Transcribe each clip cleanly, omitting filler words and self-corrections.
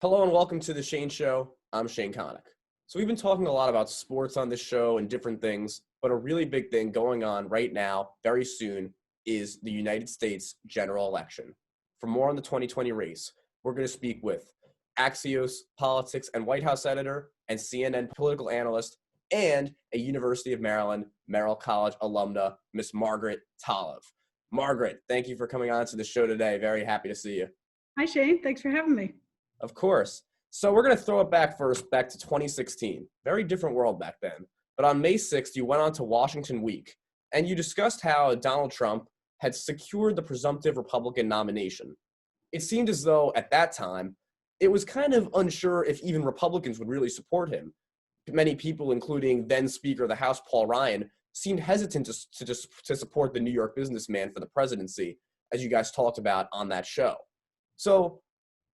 Hello and welcome to the Shane Show. I'm Shane Connick. So we've been talking a lot about sports on this show and different things, but a really big thing going on right now, very soon, is the United States general election. For more on the 2020 race, we're going to speak with Axios politics and White House editor and CNN political analyst and a University of Maryland Merrill College alumna, Miss Margaret Talev. Margaret, thank you for coming on to the show today. Very happy to see you. Hi, Shane. Thanks for having me. Of course. So we're going to throw it back to 2016. Very different world back then. But on May 6th, you went on to Washington Week, and you discussed how Donald Trump had secured the presumptive Republican nomination. It seemed as though at that time, it was kind of unsure if even Republicans would really support him. Many people, including then Speaker of the House Paul Ryan, seemed hesitant to support the New York businessman for the presidency, as you guys talked about on that show. So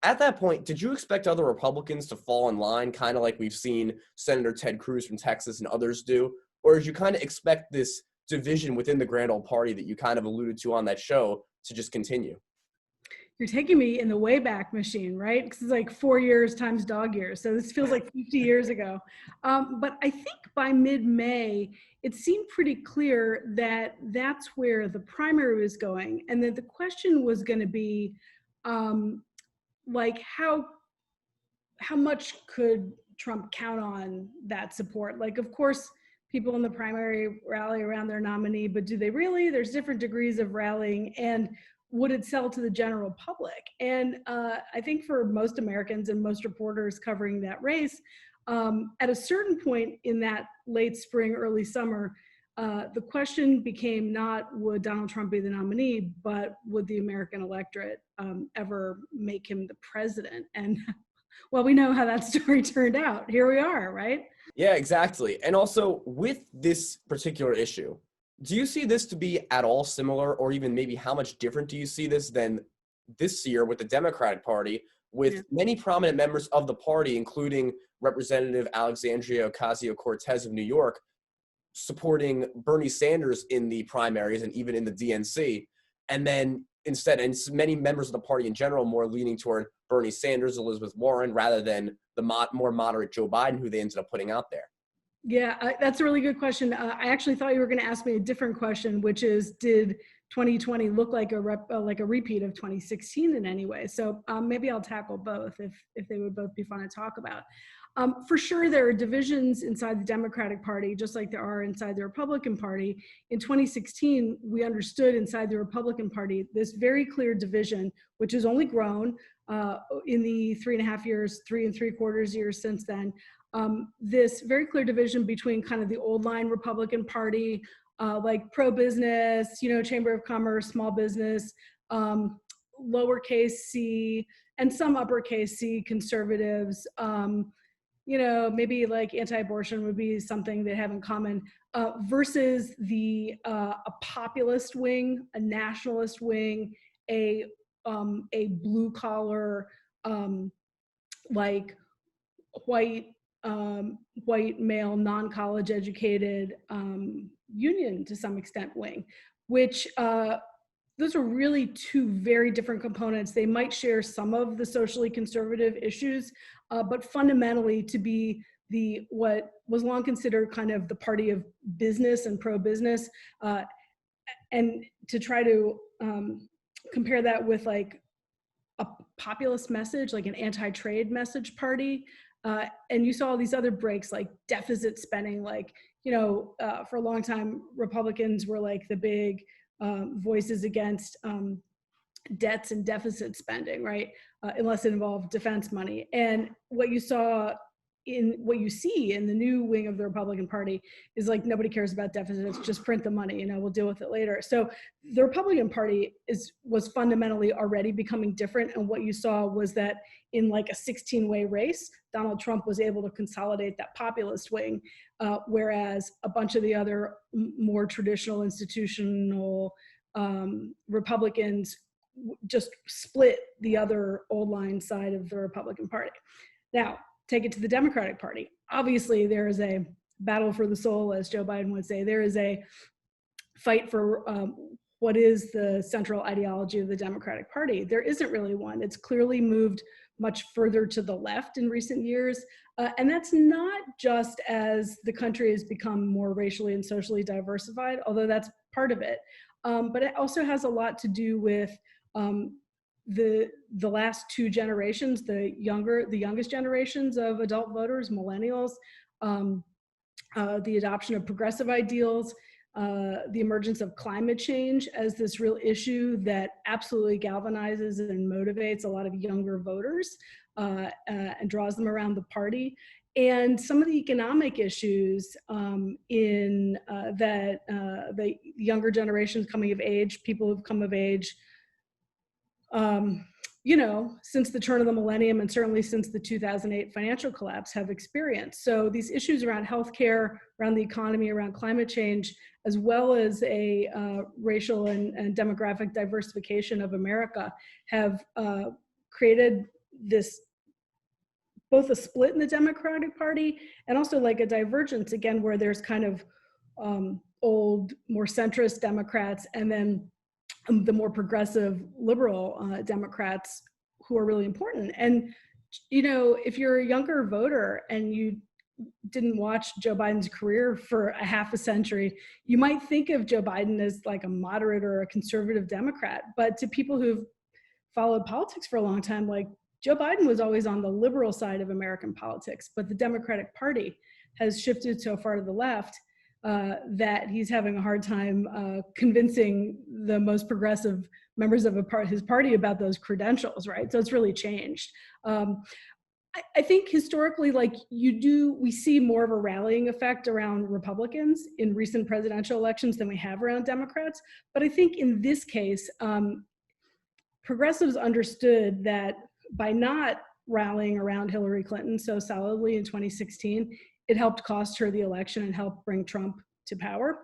at that point, did you expect other Republicans to fall in line, kind of like we've seen Senator Ted Cruz from Texas and others do? Or did you kind of expect this division within the grand old party that you kind of alluded to on that show to just continue? You're taking me in the Wayback Machine, right? Because it's like 4 years times dog years. So this feels like 50 years ago. But I think by mid-May, it seemed pretty clear that that's where the primary was going. And that the question was going to be, like how much could Trump count on that support? Like, of course, people in the primary rally around their nominee, but do they really? There's different degrees of rallying, and would it sell to the general public? And I think for most Americans and most reporters covering that race, at a certain point in that late spring, early summer, the question became not would Donald Trump be the nominee, but would the American electorate ever make him the president? And well, we know how that story turned out. Here we are, right? Yeah, exactly. And also with this particular issue, do you see this to be at all similar, or even maybe how much different do you see this than this year with the Democratic Party, with many prominent members of the party, including Representative Alexandria Ocasio-Cortez of New York, supporting Bernie Sanders in the primaries and even in the DNC, and then instead, and many members of the party in general more leaning toward Bernie Sanders, Elizabeth Warren, rather than the more moderate Joe Biden, who they ended up putting out there? Yeah, that's a really good question. I actually thought you were going to ask me a different question, which is, did 2020 look like a repeat of 2016 in any way? So maybe I'll tackle both if they would both be fun to talk about. For sure, there are divisions inside the Democratic Party, just like there are inside the Republican Party. In 2016, we understood inside the Republican Party this very clear division, which has only grown in the 3.75 years since then. This very clear division between kind of the old line Republican Party, like pro-business, Chamber of Commerce, small business, lowercase c, and some uppercase c conservatives, maybe like anti-abortion would be something they have in common, versus a populist wing, a nationalist wing, a blue collar, like white male, non-college educated union to some extent wing, which those are really two very different components. They might share some of the socially conservative issues, but fundamentally to be what was long considered kind of the party of business and pro-business, and to try to compare that with like a populist message, like an anti-trade message party. And you saw all these other breaks like deficit spending, like, for a long time, Republicans were like the big voices against debts and deficit spending, right? Unless it involved defense money. And what you see in the new wing of the Republican Party is like, nobody cares about deficits, just print the money, we'll deal with it later. So the Republican Party was fundamentally already becoming different. And what you saw was that in like a 16-way race, Donald Trump was able to consolidate that populist wing, whereas a bunch of the other more traditional institutional Republicans just split the other old line side of the Republican Party. Now, take it to the Democratic Party. Obviously, there is a battle for the soul, as Joe Biden would say. There is a fight for what is the central ideology of the Democratic Party. There isn't really one. It's clearly moved much further to the left in recent years. And that's not just as the country has become more racially and socially diversified, although that's part of it. But it also has a lot to do with the last two generations, the youngest generations of adult voters, millennials, the adoption of progressive ideals, the emergence of climate change as this real issue that absolutely galvanizes and motivates a lot of younger voters and draws them around the party. And some of the economic issues in that the younger generations coming of age, people who've come of age, since the turn of the millennium and certainly since the 2008 financial collapse have experienced. So these issues around healthcare, around the economy, around climate change, as well as a racial and demographic diversification of America have created this, both a split in the Democratic Party and also like a divergence, again, where there's kind of old, more centrist Democrats and then the more progressive liberal Democrats who are really important. And, if you're a younger voter and you didn't watch Joe Biden's career for a half a century, you might think of Joe Biden as like a moderate or a conservative Democrat. But to people who've followed politics for a long time, like Joe Biden was always on the liberal side of American politics, but the Democratic Party has shifted so far to the left that he's having a hard time convincing the most progressive members of his party about those credentials, right? So it's really changed. I think historically, we see more of a rallying effect around Republicans in recent presidential elections than we have around Democrats. But I think in this case, progressives understood that by not rallying around Hillary Clinton so solidly in 2016, it helped cost her the election and helped bring Trump to power.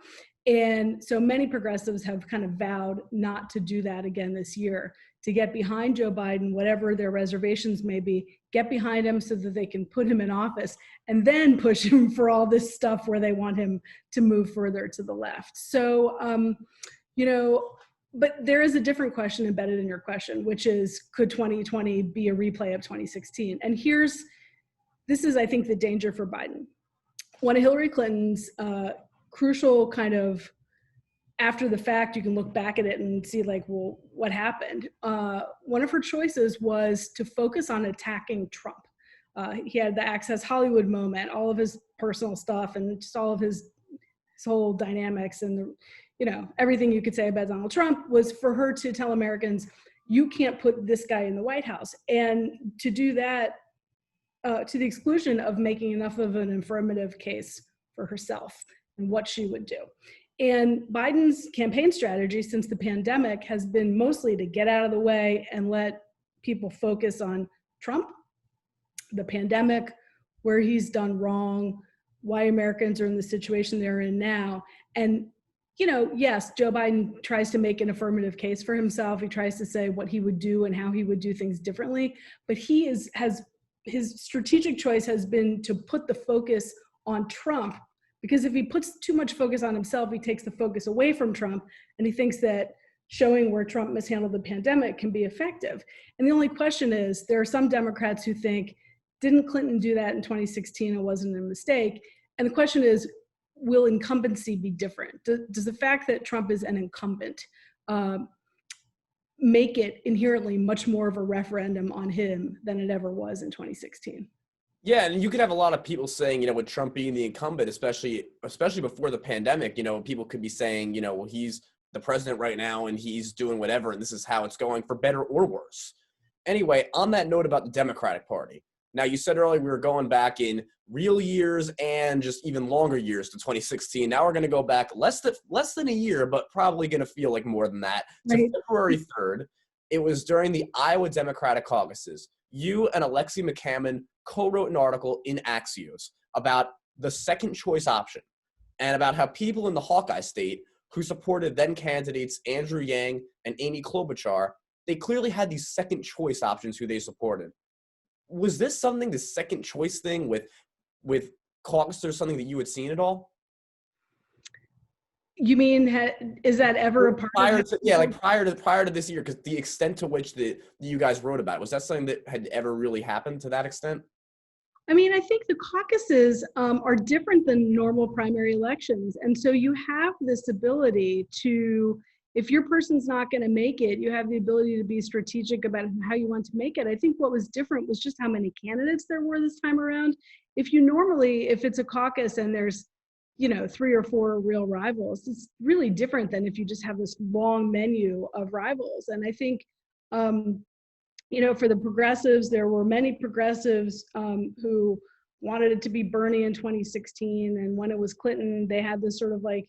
And so many progressives have kind of vowed not to do that again this year, to get behind Joe Biden, whatever their reservations may be, get behind him so that they can put him in office and then push him for all this stuff where they want him to move further to the left. So, but there is a different question embedded in your question, which is, could 2020 be a replay of 2016? And this is, I think, the danger for Biden. One of Hillary Clinton's crucial kind of, after the fact, you can look back at it and see what happened. One of her choices was to focus on attacking Trump. He had the Access Hollywood moment, all of his personal stuff and just all of his whole dynamics and everything you could say about Donald Trump was for her to tell Americans, you can't put this guy in the White House. And to do that to the exclusion of making enough of an affirmative case for herself and what she would do. And Biden's campaign strategy since the pandemic has been mostly to get out of the way and let people focus on Trump, the pandemic, where he's done wrong, why Americans are in the situation they're in now. And, yes, Joe Biden tries to make an affirmative case for himself. He tries to say what he would do and how he would do things differently. But his strategic choice has been to put the focus on Trump, because if he puts too much focus on himself, he takes the focus away from Trump, and he thinks that showing where Trump mishandled the pandemic can be effective. And the only question is, there are some Democrats who think, didn't Clinton do that in 2016? It wasn't a mistake. And the question is, will incumbency be different? Does the fact that Trump is an incumbent make it inherently much more of a referendum on him than it ever was in 2016? Yeah, and you could have a lot of people saying, with Trump being the incumbent, especially before the pandemic, people could be saying, well, he's the president right now and he's doing whatever, and this is how it's going, for better or worse. Anyway, on that note about the Democratic Party, now you said earlier we were going back in real years and just even longer years to 2016. Now we're going to go back less than a year, but probably going to feel like more than that, to Right. February 3rd. It was during the Iowa Democratic caucuses. You and Alexi McCammon co-wrote an article in Axios about the second choice option and about how people in the Hawkeye state who supported then candidates Andrew Yang and Amy Klobuchar, they clearly had these second choice options who they supported. Was this something, the second choice thing with caucusers, something that you had seen at all? You mean, is that ever a part Prior of to, yeah, like prior to this year, because the extent to which you guys wrote about it, was that something that had ever really happened to that extent? I mean, I think the caucuses are different than normal primary elections. And so you have this ability to, if your person's not going to make it, you have the ability to be strategic about how you want to make it. I think what was different was just how many candidates there were this time around. If you normally, if it's a caucus and there's, 3 or 4 real rivals, it's really different than if you just have this long menu of rivals. And I think, for the progressives, there were many progressives who wanted it to be Bernie in 2016. And when it was Clinton, they had this sort of like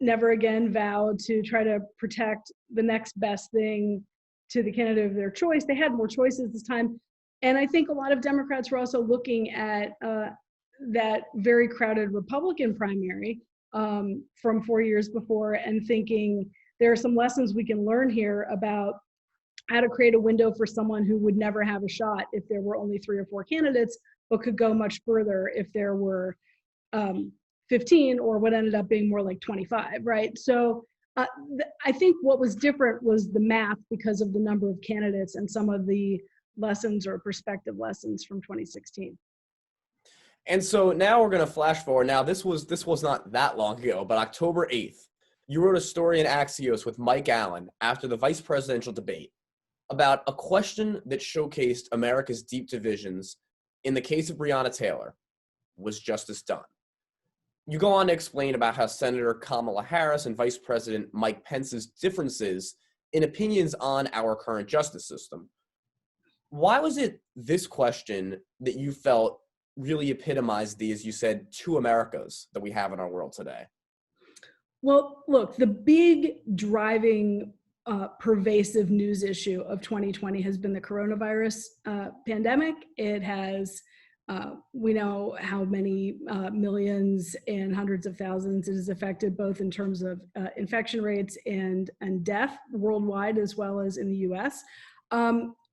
never again vow to try to protect the next best thing to the candidate of their choice. They had more choices this time. And I think a lot of Democrats were also looking at that very crowded Republican primary from 4 years before and thinking there are some lessons we can learn here about how to create a window for someone who would never have a shot if there were only 3 or 4 candidates, but could go much further if there were 15 or what ended up being more like 25, right? So I think what was different was the math because of the number of candidates and some of the lessons or perspective lessons from 2016. And so now we're going to flash forward. Now this was not that long ago, but October 8th, you wrote a story in Axios with Mike Allen after the vice presidential debate about a question that showcased America's deep divisions. In the case of Breonna Taylor, was justice done? You go on to explain about how Senator Kamala Harris and Vice President Mike Pence's differences in opinions on our current justice system. Why was it this question that you felt really epitomized the, as you said, 2 Americas that we have in our world today? Well, look, the big driving pervasive news issue of 2020 has been the coronavirus pandemic. It has, we know how many millions and hundreds of thousands it has affected, both in terms of infection rates and death worldwide, as well as in the US.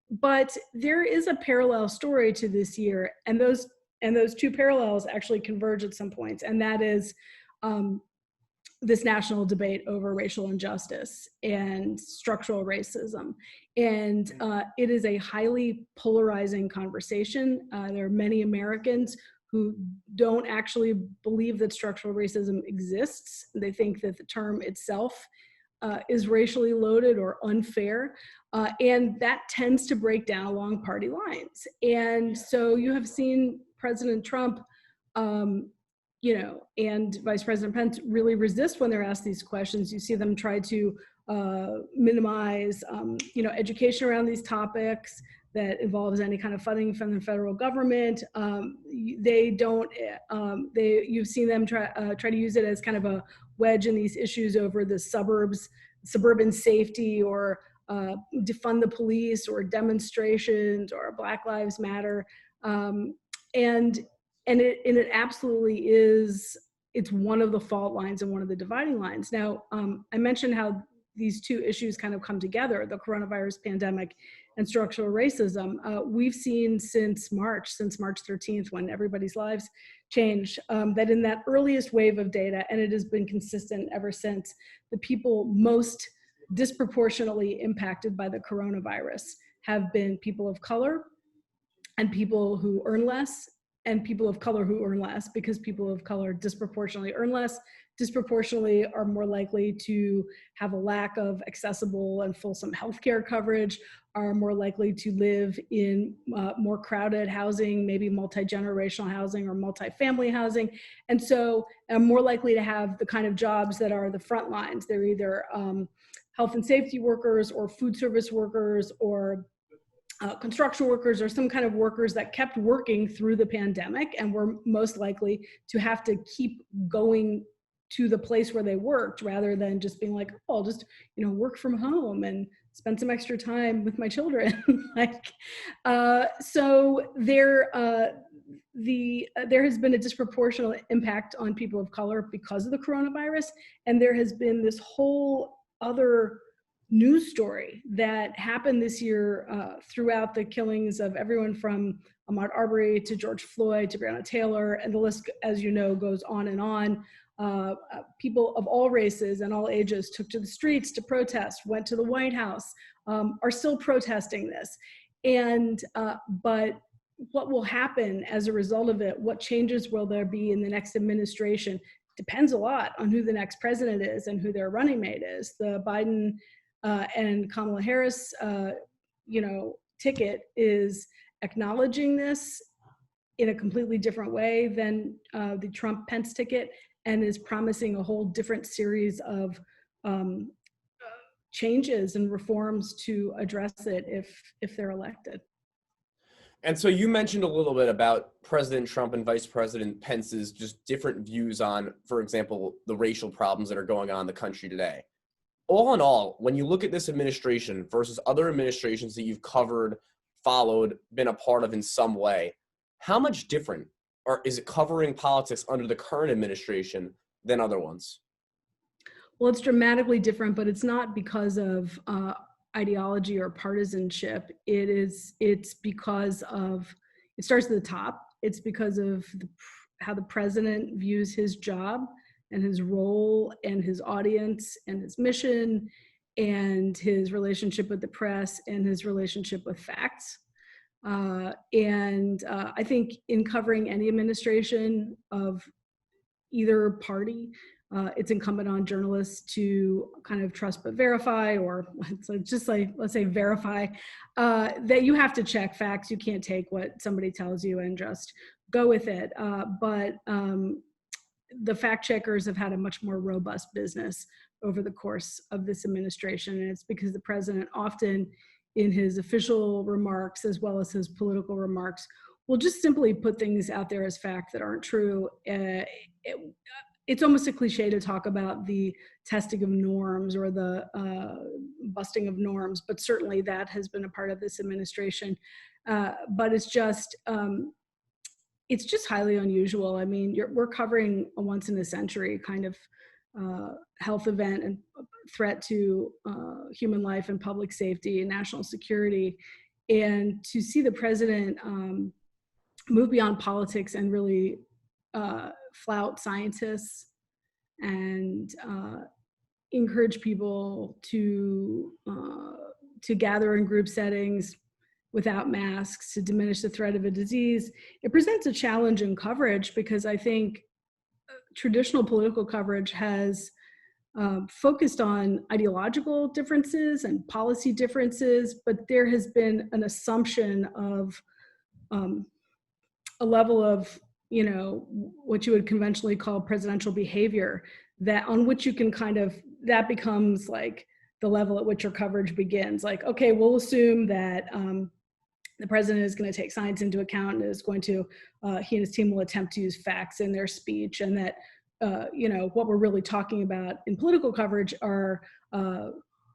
But there is a parallel story to this year, and those 2 parallels actually converge at some points, and that is this national debate over racial injustice and structural racism. And it is a highly polarizing conversation. There are many Americans who don't actually believe that structural racism exists. They think that the term itself is racially loaded or unfair. And that tends to break down along party lines. And so you have seen President Trump and Vice President Pence really resist when they're asked these questions. You see them try to minimize, education around these topics that involves any kind of funding from the federal government. You've seen them try to use it as kind of a wedge in these issues over the suburban safety, or defund the police, or demonstrations, or Black Lives Matter. And it absolutely is, it's one of the fault lines and one of the dividing lines. Now, I mentioned how these 2 issues kind of come together, the coronavirus pandemic and structural racism. We've seen since March 13th, when everybody's lives changed, that in that earliest wave of data, and it has been consistent ever since, the people most disproportionately impacted by the coronavirus have been people of color and people who earn less, and people of color who earn less, because people of color disproportionately earn less, disproportionately are more likely to have a lack of accessible and fulsome healthcare coverage, are more likely to live in more crowded housing, maybe multi-generational housing or multi-family housing. And so are more likely to have the kind of jobs that are the front lines. They're either health and safety workers, or food service workers, or construction workers, or some kind of workers that kept working through the pandemic and were most likely to have to keep going to the place where they worked, rather than just being like, oh, I'll just work from home and spend some extra time with my children. So there has been a disproportionate impact on people of color because of the coronavirus, and there has been this whole other news story that happened this year throughout the killings of everyone from Ahmaud Arbery to George Floyd to Breonna Taylor, and the list, as you know, goes on and on. People of all races and all ages took to the streets to protest, went to the White House, are still protesting this. And but what will happen as a result of it, what changes will there be in the next administration, depends a lot on who the next president is and who their running mate is. The Biden and Kamala Harris, ticket is acknowledging this in a completely different way than the Trump-Pence ticket, and is promising a whole different series of changes and reforms to address it if they're elected. And so you mentioned a little bit about President Trump and Vice President Pence's just different views on, for example, the racial problems that are going on in the country today. All in all, when you look at this administration versus other administrations that you've covered, followed, been a part of in some way, how much different or is it covering politics under the current administration than other ones? Well, it's dramatically different, but it's not because of ideology or partisanship. It's because of, it starts at the top. It's because of how the president views his job and his role and his audience and his mission and his relationship with the press and his relationship with facts. I think in covering any administration of either party, it's incumbent on journalists to kind of trust but verify, or just like, let's say verify, that you have to check facts. You can't take what somebody tells you and just go with it. But the fact checkers have had a much more robust business over the course of this administration. And it's because the president often in his official remarks, as well as his political remarks, will just simply put things out there as fact that aren't true. It's almost a cliche to talk about the testing of norms or the busting of norms, but certainly that has been a part of this administration. But it's just highly unusual. I mean, we're covering a once in a century kind of health event and threat to human life and public safety and national security. And to see the president move beyond politics and really flout scientists and encourage people to gather in group settings without masks to diminish the threat of a disease, it presents a challenge in coverage, because I think traditional political coverage has focused on ideological differences and policy differences, but there has been an assumption of a level of, what you would conventionally call presidential behavior, that on which you can that becomes like the level at which your coverage begins. Like, okay, we'll assume that the president is going to take science into account and is going to, he and his team will attempt to use facts in their speech, and that, what we're really talking about in political coverage are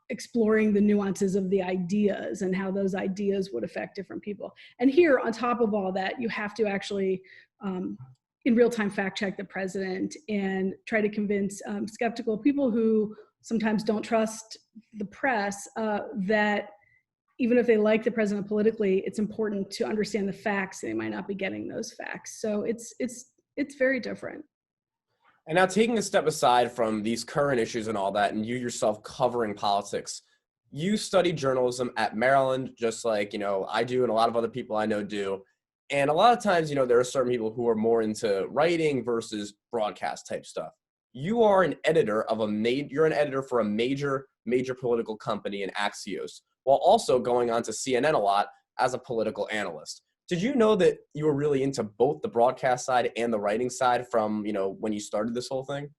exploring the nuances of the ideas and how those ideas would affect different people. And here, on top of all that, you have to actually, in real time, fact check the president and try to convince skeptical people who sometimes don't trust the press that even if they like the president politically, it's important to understand the facts. They might not be getting those facts. So it's very different. And now, taking a step aside from these current issues and all that, and you yourself covering politics, you studied journalism at Maryland, just like, I do and a lot of other people I know do. And a lot of times, there are certain people who are more into writing versus broadcast type stuff. You are an editor of you're an editor for a major political company in Axios, while also going on to CNN a lot as a political analyst. Did you know that you were really into both the broadcast side and the writing side from, when you started this whole thing?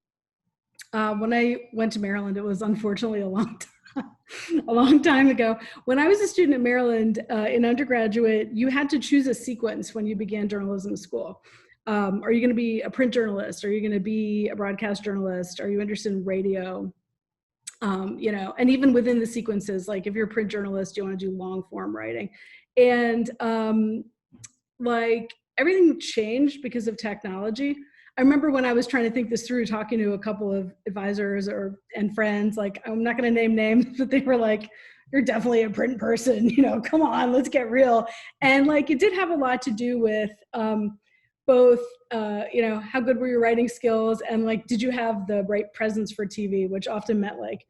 When I went to Maryland, it was unfortunately a long time ago. When I was a student at Maryland in undergraduate, you had to choose a sequence when you began journalism school. Are you going to be a print journalist? Are you going to be a broadcast journalist? Are you interested in radio? And even within the sequences, like if you're a print journalist, you want to do long form writing. And everything changed because of technology. I remember when I was trying to think this through, talking to a couple of advisors and friends, like, I'm not going to name names, but they were like, you're definitely a print person, come on, let's get real. And it did have a lot to do with both, how good were your writing skills, and like, did you have the right presence for TV, which often meant like,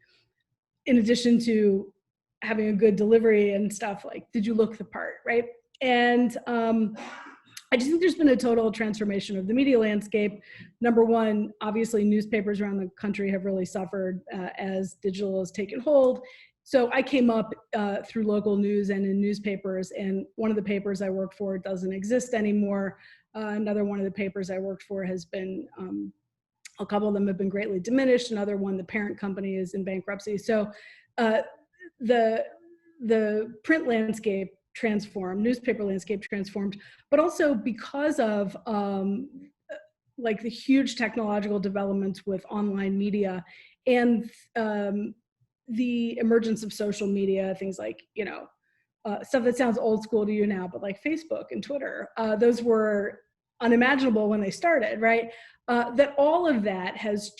in addition to having a good delivery and stuff, like, did you look the part, right? And I just think there's been a total transformation of the media landscape. Number one, obviously, newspapers around the country have really suffered as digital has taken hold. So I came up through local news and in newspapers, and one of the papers I worked for doesn't exist anymore. Another one of the papers I worked for has been, a couple of them have been greatly diminished. Another one, the parent company, is in bankruptcy. So the print landscape transformed, newspaper landscape transformed, but also because of like the huge technological developments with online media and the emergence of social media, things like, stuff that sounds old school to you now, but like Facebook and Twitter, those were unimaginable when they started, right? That all of that has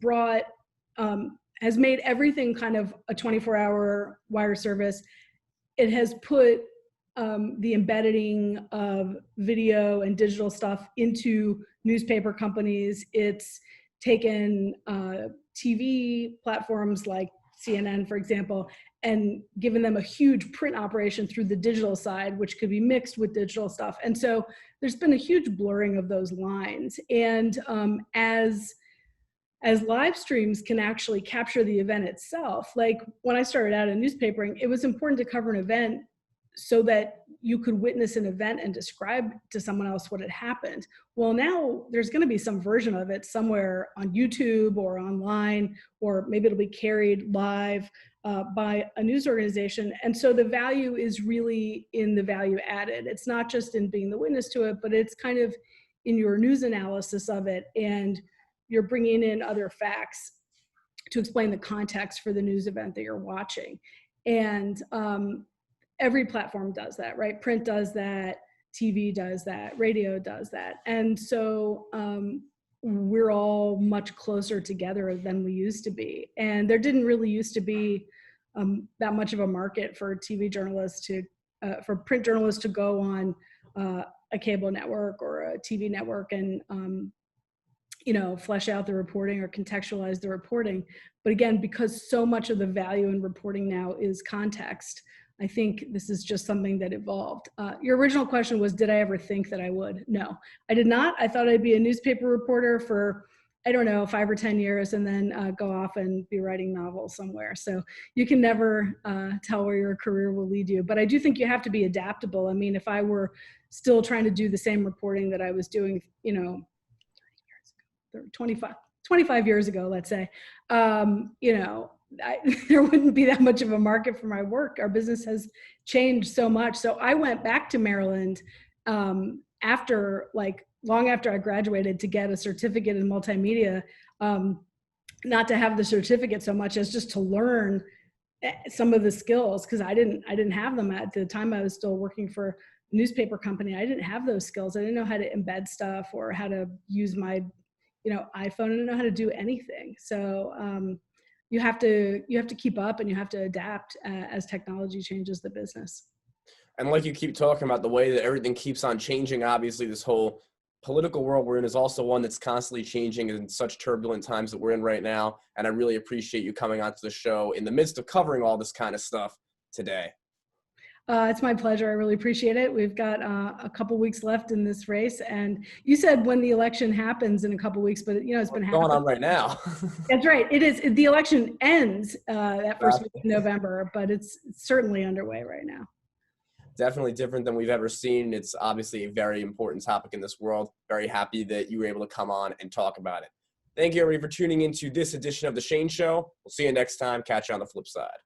brought, has made everything kind of a 24-hour wire service. It has put the embedding of video and digital stuff into newspaper companies. It's taken TV platforms like CNN, for example, and given them a huge print operation through the digital side, which could be mixed with digital stuff. And so there's been a huge blurring of those lines. And as live streams can actually capture the event itself, like when I started out in newspapering, it was important to cover an event so that you could witness an event and describe to someone else what had happened. Well, now there's going to be some version of it somewhere on YouTube or online, or maybe it'll be carried live by a news organization. And so the value is really in the value added. It's not just in being the witness to it, but it's kind of in your news analysis of it, and you're bringing in other facts to explain the context for the news event that you're watching. And every platform does that, right? Print does that, TV does that, radio does that. And so we're all much closer together than we used to be. And there didn't really used to be that much of a market for TV journalists for print journalists to go on a cable network or a TV network and flesh out the reporting or contextualize the reporting. But again, because so much of the value in reporting now is context, I think this is just something that evolved. Your original question was, did I ever think that I would? No, I did not. I thought I'd be a newspaper reporter for, 5 or 10 years and then go off and be writing novels somewhere. So you can never tell where your career will lead you. But I do think you have to be adaptable. I mean, if I were still trying to do the same reporting that I was doing, 25 years ago, let's say, there wouldn't be that much of a market for my work. Our business has changed so much. So I went back to Maryland long after I graduated to get a certificate in multimedia, not to have the certificate so much as just to learn some of the skills, because I didn't have them at the time. I was still working for a newspaper company. I didn't have those skills. I didn't know how to embed stuff or how to use my iPhone. I didn't know how to do anything. So you have to keep up and you have to adapt as technology changes the business. And like you keep talking about, the way that everything keeps on changing, obviously this whole political world we're in is also one that's constantly changing in such turbulent times that we're in right now. And I really appreciate you coming onto the show in the midst of covering all this kind of stuff today. It's my pleasure. I really appreciate it. We've got a couple weeks left in this race, and you said when the election happens in a couple weeks, but it's been going on right now. That's right. It is. The election ends that first week of November, but it's certainly underway right now. Definitely different than we've ever seen. It's obviously a very important topic in this world. Very happy that you were able to come on and talk about it. Thank you, everybody, for tuning into this edition of The Shane Show. We'll see you next time. Catch you on the flip side.